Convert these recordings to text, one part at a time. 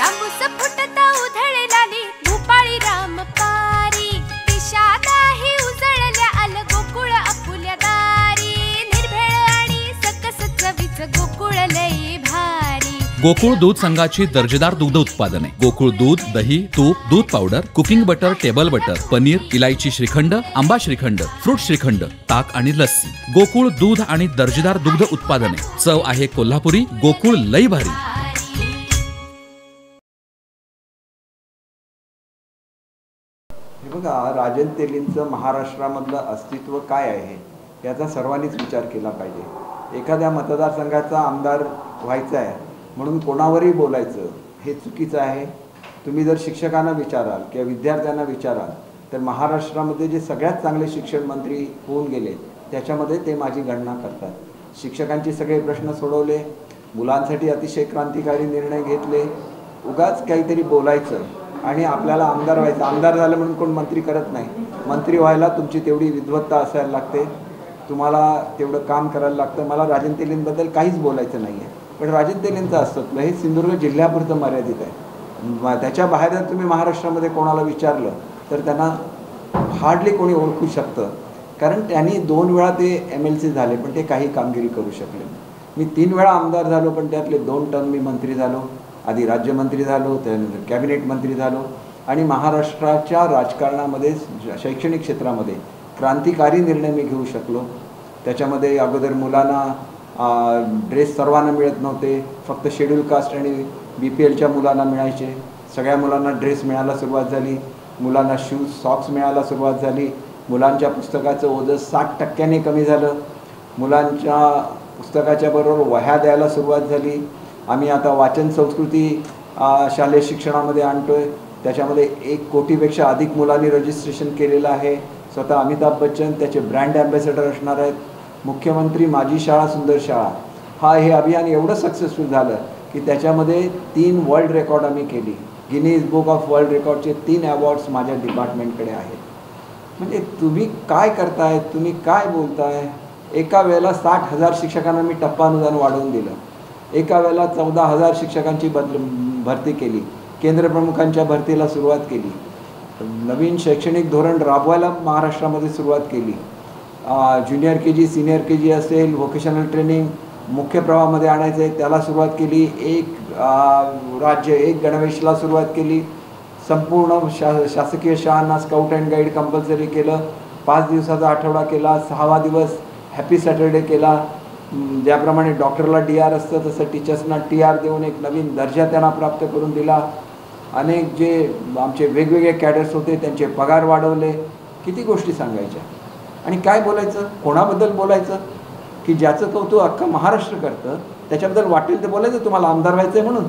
तांबूस फुटता उधळलाली भूपाळी राम पारी दिशादाही उजळल्या आल गोकुळ आपुल्या दारी निर्भेळ आणि सकस चवीच गोकुळ लई भारी। गोकुळ दूध संघाची दर्जेदार दुग्ध उत्पादने गोकुळ दूध, दही, तूप, दूध powder, cooking butter, table butter, paneer, इलायची श्रीखंड, आंबा श्रीखंड, फ्रूट श्रीखंड, ताक आणि लस्सी। गोकुळ दूध आणि दर्जेदार दुग्ध उत्पादने, चव आहे कोल्हापुरी, गोकुळ लई भारी। हे बघा, राजन तेलींचं महाराष्ट्रामधलं अस्तित्व काय आहे याचा सर्वांनीच विचार केला पाहिजे। एखाद्या मतदारसंघाचा आमदार व्हायचा आहे म्हणून कोणावरही बोलायचं हे चुकीचं आहे। तुम्ही जर शिक्षकांना विचाराल किंवा विद्यार्थ्यांना विचाराल तर महाराष्ट्रामध्ये जे सगळ्यात चांगले शिक्षण मंत्री होऊन गेले त्याच्यामध्ये ते माझी गणना करतात। शिक्षकांचे सगळे प्रश्न सोडवले, मुलांसाठी अतिशय क्रांतिकारी निर्णय घेतले। उगाच काहीतरी बोलायचं आणि आपल्याला आमदार व्हायचं, आमदार झालं म्हणून कोण मंत्री करत नाही। मंत्री व्हायला तुमची तेवढी विद्वत्ता असायला लागते, तुम्हाला तेवढं काम करायला लागतं। मला राजन तेलींबद्दल काहीच बोलायचं नाही आहे, पण राजन तेलींचं अस्तित्व हे सिंधुदुर्ग जिल्ह्यापुरतं मर्यादित आहे। त्याच्या बाहेर जर तुम्ही महाराष्ट्रामध्ये कोणाला विचारलं तर त्यांना हार्डली कोणी ओळखू शकतं, कारण त्यांनी 2 वेळा ते MLC झाले पण ते काही कामगिरी करू शकले। मी 3 वेळा आमदार झालो पण त्यातले 2 टर्म मी मंत्री झालो। आधी राज्यमंत्री झालो, त्यानंतर कॅबिनेट मंत्री झालो आणि महाराष्ट्राच्या राजकारणामध्ये शैक्षणिक क्षेत्रामध्ये क्रांतिकारी निर्णय मी घेऊ शकलो। त्याच्यामध्ये अगोदर मुलांना ड्रेस सर्वांना मिळत नव्हते, फक्त शेड्यूल कास्ट आणि BPLच्या मुलांना मिळायचे। सगळ्या मुलांना ड्रेस मिळायला सुरुवात झाली, मुलांना शूज सॉक्स मिळायला सुरुवात झाली, मुलांच्या पुस्तकाचं ओझं 60% कमी झालं, मुलांच्या पुस्तकाच्या बरोबर वह्या द्यायला सुरुवात झाली। आम्ही आता वाचन संस्कृती शालेय शिक्षणामध्ये आणतोय, त्याच्यामध्ये 1 कोटीपेक्षा अधिक मुलांनी रजिस्ट्रेशन केलेलं आहे। स्वतः अमिताभ बच्चन त्याचे ब्रँड ॲम्बॅसेडर असणार आहेत। मुख्यमंत्री माझी शाळा सुंदर शाळा हे अभियान एवढं सक्सेसफुल झालं की त्याच्यामध्ये 3 वर्ल्ड रेकॉर्ड आम्ही केली। गिनीज बुक ऑफ वर्ल्ड रेकॉर्डचे 3 अवॉर्ड्स माझ्या डिपार्टमेंटकडे आहेत। म्हणजे तुम्ही काय करताय, तुम्ही काय बोलताय? एका वेळेला 60,000 शिक्षकांना मी टप्पा अनुदान वाढवून दिलं, एका वेळेला 14,000 शिक्षकांची भरती केली, केंद्रप्रमुखांच्या भरतीला सुरुवात केली, नवीन शैक्षणिक धोरण राबवायला महाराष्ट्रामध्ये सुरुवात केली। ज्युनियर KG, सिनियर KG असेल, व्होकेशनल ट्रेनिंग मुख्य प्रवाहामध्ये आणायचं आहे त्याला सुरुवात केली। 1 राज्य 1 गणवेशला सुरुवात केली। संपूर्ण शासकीय शाळांना स्काउट अँड गाईड कंपल्सरी केलं। 5 दिवसाचा आठवडा केला, 6वा दिवस हॅपी सॅटर्डे केला। ज्याप्रमाणे डॉक्टरला DR असतं तसं टीचर्सना TR देऊन एक नवीन दर्जा त्यांना प्राप्त करून दिला। अनेक जे आमचे वेगवेगळे कॅडर्स होते त्यांचे पगार वाढवले। किती गोष्टी सांगायच्या आणि काय बोलायचं, कोणाबद्दल बोलायचं की ज्याचं कौतुक अख्खं महाराष्ट्र करतं त्याच्याबद्दल वाटेल ते बोलायचं। तुम्हाला आमदार व्हायचं आहे म्हणून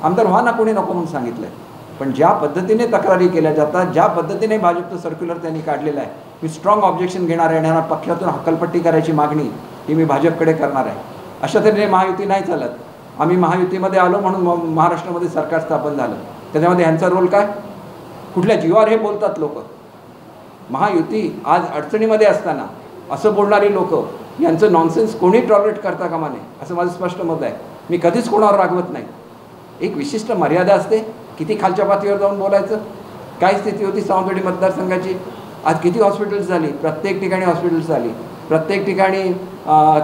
आमदार व्हा ना, कोणी नको म्हणून सांगितलं आहे, पण ज्या पद्धतीने तक्रारी केल्या जातात, ज्या पद्धतीने भाजपचं सर्क्युलर त्यांनी काढलेलं आहे, मी स्ट्रॉंग ऑब्जेक्शन घेणार आहे आणि पक्षातून हक्कलपट्टी करायची मागणी ही मी भाजपकडे करणार आहे। अशा तऱ्हेने महायुती नाही चालत। आम्ही महायुतीमध्ये आलो म्हणून महाराष्ट्रामध्ये सरकार स्थापन झालं, त्याच्यामध्ये यांचा रोल काय? कुठल्या जीवावर हे बोलतात लोक? महायुती आज अडचणीमध्ये असताना असं बोलणारी लोक यांचं नॉनसेन्स कोणी टॉलरेट करता कामा नये असं माझं स्पष्ट मत आहे। मी कधीच कोणावर रागवत नाही। एक विशिष्ट मर्यादा असते, किती खालच्या पातळीवर जाऊन बोलायचं। काय स्थिती होती सावंतवाडी मतदारसंघाची? आज किती हॉस्पिटल्स झाली, प्रत्येक ठिकाणी हॉस्पिटल्स झाली, प्रत्येक ठिकाणी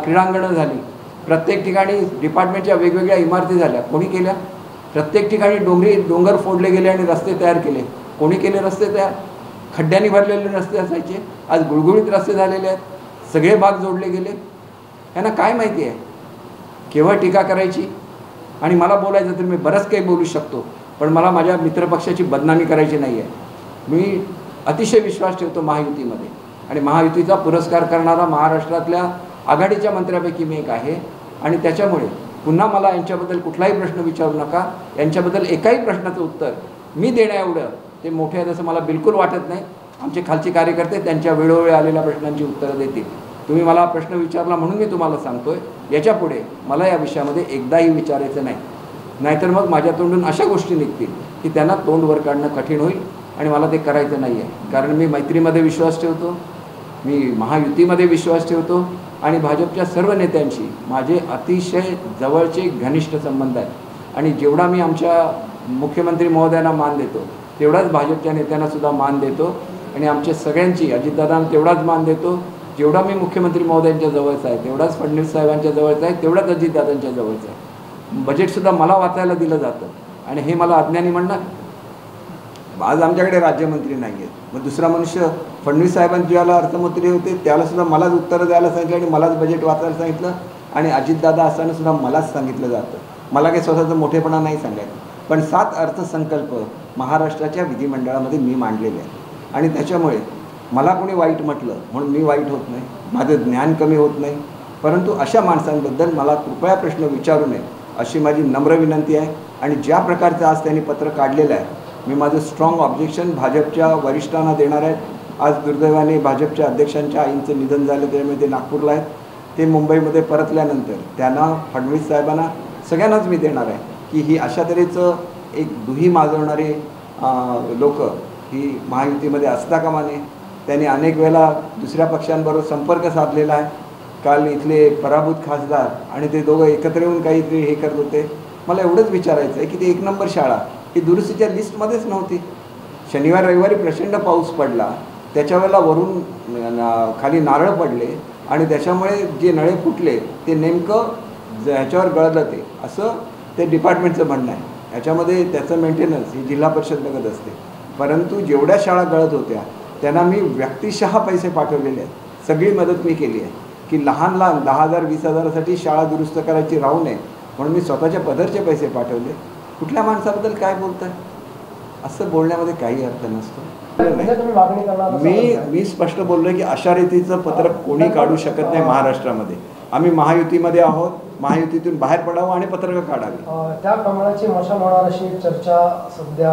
क्रीडांगणं झाली, प्रत्येक ठिकाणी डिपार्टमेंटच्या वेगवेगळ्या इमारती झाल्या, कोणी केल्या? प्रत्येक ठिकाणी डोंगर फोडले गेले आणि रस्ते तयार केले, कोणी केले रस्ते तयार? खड्ड्यांनी भरलेले रस्ते असायचे, आज गुळगुळीत रस्ते झालेले आहेत, सगळे भाग जोडले गेले। यांना काय माहिती आहे केवळ टीका करायची? आणि मला बोलायचं तर मी बरंच काही बोलू शकतो, पण मला माझ्या मित्रपक्षाची बदनामी करायची नाही आहे। मी अतिशय विश्वास ठेवतो महायुतीमध्ये आणि महायुतीचा पुरस्कार करणारा महाराष्ट्रातल्या आघाडीच्या मंत्र्यापैकी मी एक आहे आणि त्याच्यामुळे पुन्हा मला यांच्याबद्दल कुठलाही प्रश्न विचारू नका। यांच्याबद्दल एकाही प्रश्नाचं उत्तर मी देण्याएवढं ते मोठे आहेत असं मला बिलकुल वाटत नाही। आमचे खालचे कार्यकर्ते त्यांच्या वेळोवेळी आलेल्या प्रश्नांची उत्तरं देतील। तुम्ही मला प्रश्न विचारला म्हणून मी तुम्हाला सांगतोय, याच्यापुढे मला या विषयामध्ये एकदाही विचारायचं नाही, नाहीतर मग माझ्या तोंडून अशा गोष्टी निघतील की त्यांना तोंड वर काढणं कठीण होईल आणि मला ते करायचं नाही आहे। कारण मी मैत्रीमध्ये विश्वास ठेवतो, मी महायुतीमध्ये विश्वास ठेवतो आणि भाजपच्या सर्व नेत्यांशी माझे अतिशय जवळचे घनिष्ठ संबंध आहेत आणि जेवढा मी आमच्या मुख्यमंत्री महोदयांना मान देतो तेवढाच भाजपच्या नेत्यांना सुद्धा मान देतो आणि आमच्या सगळ्यांची अजितदादांना तेवढाच मान देतो जेवढा मी मुख्यमंत्री महोदयांच्या जवळचा आहे तेवढाच फडणवीस साहेबांच्या जवळचा आहे तेवढाच अजितदादांच्या जवळचा आहे. बजेटसुद्धा मला वाचायला दिलं जातं आणि हे मला अज्ञानी म्हणणार. आज आमच्याकडे राज्यमंत्री नाही आहेत, मग दुसरा मनुष्य फडणवीस साहेबांचे ज्याला अर्थमंत्री होते त्यालासुद्धा मलाच उत्तरं द्यायला सांगितलं आणि मलाच बजेट वाचायला सांगितलं आणि अजितदादा असताना सुद्धा मलाच सांगितलं जातं. मला काही स्वतःचा मोठेपणा नाही सांगायचं, पण 7 अर्थसंकल्प महाराष्ट्राच्या विधिमंडळामध्ये मी मांडलेले आहे आणि त्याच्यामुळे मला कोणी वाईट म्हटलं म्हणून मी वाईट होत नाही, माझं ज्ञान कमी होत नाही, परंतु अशा माणसांबद्दल मला कृपया प्रश्न विचारू नये अशी माझी नम्र विनंती आहे. आणि ज्या प्रकारचं आज त्यांनी पत्र काढलेलं आहे मी माझं स्ट्रॉंग ऑब्जेक्शन भाजपच्या वरिष्ठांना देणार आहे. आज दुर्दैवाने भाजपच्या अध्यक्षांच्या आईंचं निधन झालं त्यामुळे ते नागपूरला आहेत. ते मुंबईमध्ये परतल्यानंतर त्यांना फडणवीस साहेबांना सगळ्यांनाच मी देणार आहे की ही अशा तऱ्हेचं एक दुही माजवणारे लोक ही महायुतीमध्ये असता कामा नये. त्यांनी अनेक वेळेला दुसऱ्या पक्षांबरोबर संपर्क साधलेला आहे. काल इथले पराभूत खासदार आणि ते दोघं एकत्र येऊन काहीतरी हे करत होते. मला एवढंच विचारायचं आहे की ते 1 नंबर शाळा ही दुरुस्तीच्या लिस्टमध्येच नव्हती. शनिवार रविवारी प्रचंड पाऊस पडला, त्याच्या वेळेला वरून खाली नारळ पडले आणि त्याच्यामुळे जे नळे फुटले ते नेमकं ह्याच्यावर गळलं ते असं ते डिपार्टमेंटचं म्हणणं आहे. ह्याच्यामध्ये त्याचं मेंटेनन्स ही जिल्हा परिषद बघत असते. परंतु जेवढ्या शाळा गळत होत्या त्यांना मी व्यक्तिशः पैसे पाठवलेले आहेत. सगळी मदत मी केली आहे की लहान 10,000 20,000साठी शाळा दुरुस्त करायची राहू नये म्हणून मी स्वतःच्या पदरचे पैसे पाठवले. कुठल्या माणसाबद्दल काय बोलताय? असं बोलण्यामध्ये काही अर्थ नसतो. मी स्पष्ट बोललो की अशा रीतीचं पत्रक कोणी काढू शकत नाही महाराष्ट्रामध्ये. आम्ही महायुतीमध्ये आहोत, महायुतीतून बाहेर पडावं आणि पत्रक काढावी. त्या प्रमाणाची मशाल होणार अशी चर्चा सध्या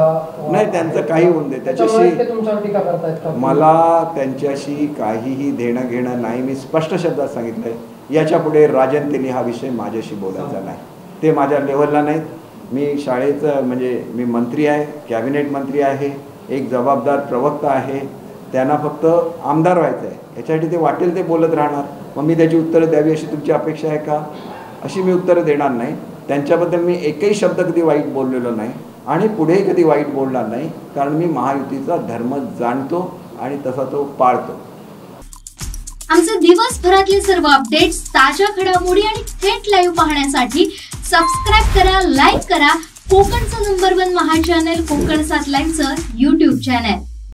नाही, त्यांचं काही होऊन दे. त्याच्याशी तुमच्यावर टीका करतायत का? मला त्यांच्याशी काहीही देणं घेणं नाही. मी स्पष्ट शब्दात सांगितलंय याच्या पुढे राजन तेली हा विषय माझ्याशी बोलायचा नाही. ते माझ्या लेवलला नाहीत. मी शाळेचं म्हणजे मी मंत्री आहे, कॅबिनेट मंत्री आहे, एक जबाबदार प्रवक्ता आहे. त्यांना फक्त आमदार व्हायचं आहे, याच्यासाठी ते वाटेल ते बोलत राहणार. मग मी त्याची उत्तरं द्यावी अशी तुमची अपेक्षा आहे का? अशी मी उत्तरं देणार नाही. त्यांच्याबद्दल मी एकही शब्द कधी वाईट बोललेलो नाही आणि पुढेही कधी वाईट बोलणार नाही, कारण मी महायुतीचा धर्म जाणतो आणि तसा तो पाळतो. आमचे दिवसभरातले सर्व अपडेट्स, ताज्या घडामोडी आणि थेट लाईव्ह पाहण्यासाठी सबस्क्राईब करा, लाईक करा कोकणचं नंबर 1 महा चॅनल कोकण 7 लाईव्हचं YouTube चॅनल.